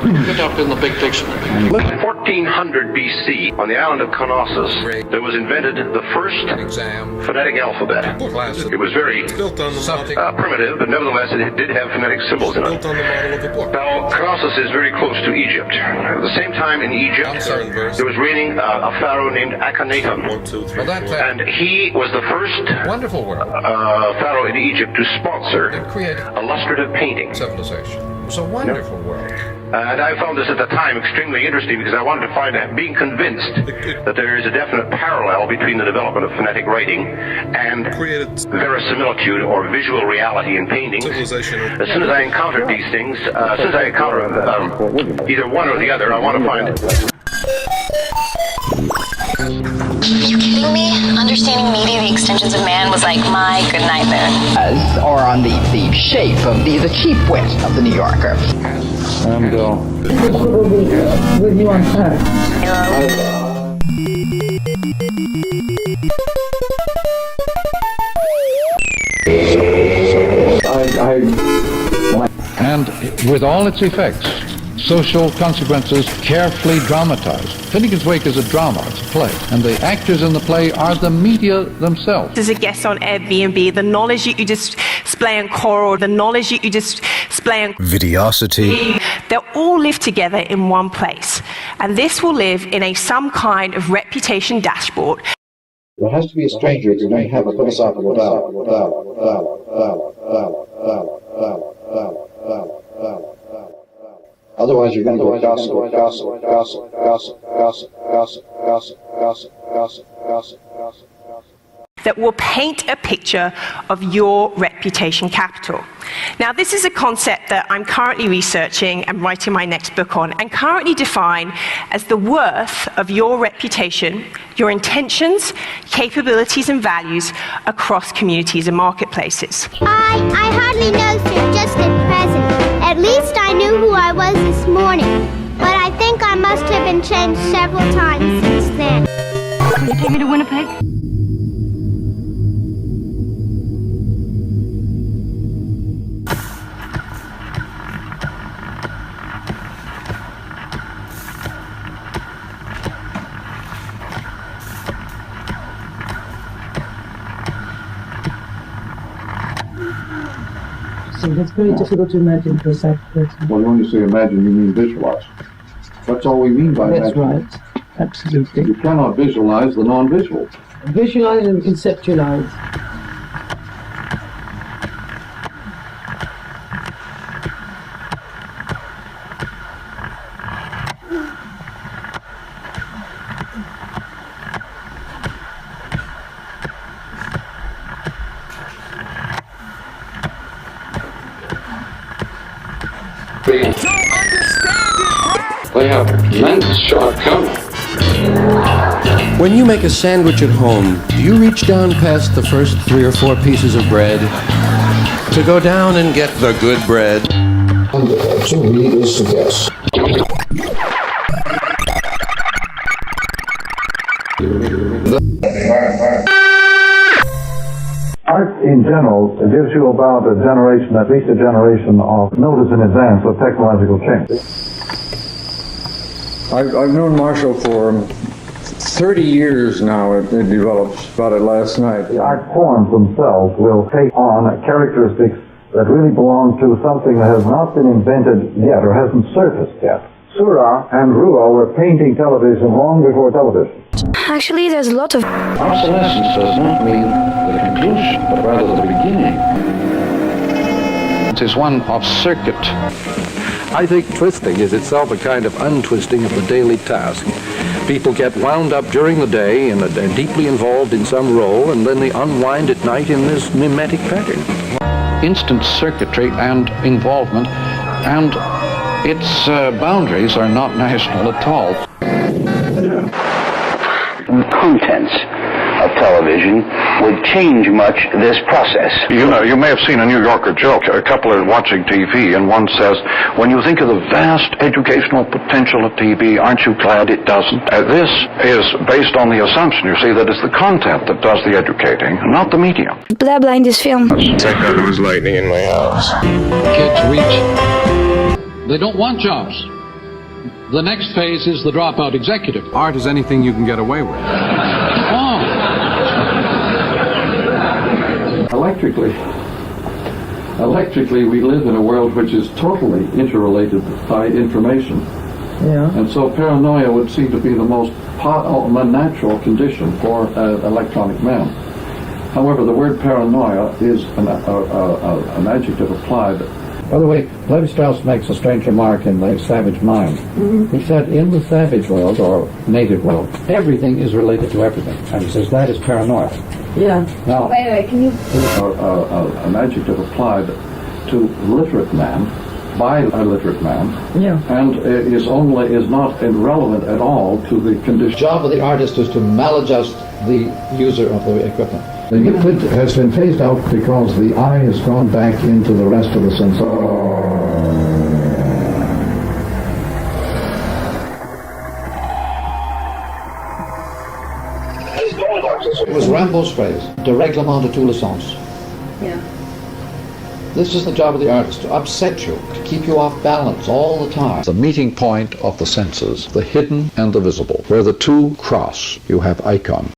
Get up in the big dictionary. 1400 BC, on the island of Knossos, there was invented the first phonetic alphabet. It was very primitive, but nevertheless it did have phonetic symbols in it. Now, Knossos is very close to Egypt. At the same time in Egypt, there was reigning a pharaoh named Akhenaten. And he was the first pharaoh in Egypt to sponsor illustrative painting. Civilization. It's a wonderful world. And I found this at the time extremely interesting because I wanted to find out, being convinced that there is a definite parallel between the development of phonetic writing and verisimilitude or visual reality in paintings. As soon as I encountered these things, since I encounter either one or the other, I want to find it. Are you kidding me? Understanding media, the extensions of man, was like my good nightmare. Or on the shape of the cheap west of the New Yorker. Go. With you on time. And with all its effects, social consequences carefully dramatized. Finnegan's Wake is a drama, it's a play, and the actors in the play are the media themselves. As a guest on Airbnb, the knowledge that you display on Coral, the knowledge that you display on Videosity, they'll all live together in one place. And this will live in some kind of reputation dashboard. There has to be a stranger if you're going to have a philosophical dialogue. Otherwise, you're going to go gossip. That will paint a picture of your reputation capital. Now, this is a concept that I'm currently researching and writing my next book on, and currently define as the worth of your reputation, your intentions, capabilities, and values across communities and marketplaces. I hardly know Sir, just at present. At least I knew who I was this morning, but I think I must have been changed several times since then. Can you take me to Winnipeg? So it's very difficult to imagine for a sighted person. Well, when you say imagine, you mean visualize. That's all we mean by That's imagine. right. Absolutely. You cannot visualize the non-visual. Visualize and conceptualize. They have tremendous shortcomings. When you make a sandwich at home, do you reach down past the first 3 or 4 pieces of bread to go down and get the good bread? To read is to guess. Art in general gives you about a generation, at least a generation of notice in advance of technological change. I've known Marshall for 30 years now. It develops about it last night. The art forms themselves will take on characteristics that really belong to something that has not been invented yet or hasn't surfaced yet. Seurat and Rouault were painting television long before television. Actually, there's a lot of... Obsolescence does not mean the conclusion, but rather the beginning. It is one of circuit. I think twisting is itself a kind of untwisting of the daily task. People get wound up during the day and are deeply involved in some role, and then they unwind at night in this mimetic pattern. Instant circuitry and involvement, and its boundaries are not national at all. The contents of television would change much this process. You know, you may have seen a New Yorker joke. A couple are watching TV, and one says, when you think of the vast educational potential of TV, aren't you glad it doesn't? This is based on the assumption, you see, that it's the content that does the educating, not the medium. Blah blah in this film. I thought there was lightning in my house. Kids reach. They don't want jobs. The next phase is the dropout executive. Art is anything you can get away with. Oh. Electrically, we live in a world which is totally interrelated by information. Yeah. And so paranoia would seem to be the most natural condition for an electronic man. However, the word paranoia is an adjective applied. By the way, Levi-Strauss makes a strange remark in The Savage Mind. He said, in the savage world, or native world, everything is related to everything. And he says that is paranoia. Yeah. Now, Wait, can you... An adjective applied to literate man by a literate man, Yeah. and is not irrelevant at all to the condition. The job of the artist is to maladjust the user of the equipment. the euclid has been phased out because the eye has gone back into the rest of the sense. It was Rimbaud's phrase, de règlement de tous les sens. Yeah. This is the job of the artist, to upset you, to keep you off balance all the time. The meeting point of the senses, the hidden and the visible. Where the two cross, you have icon.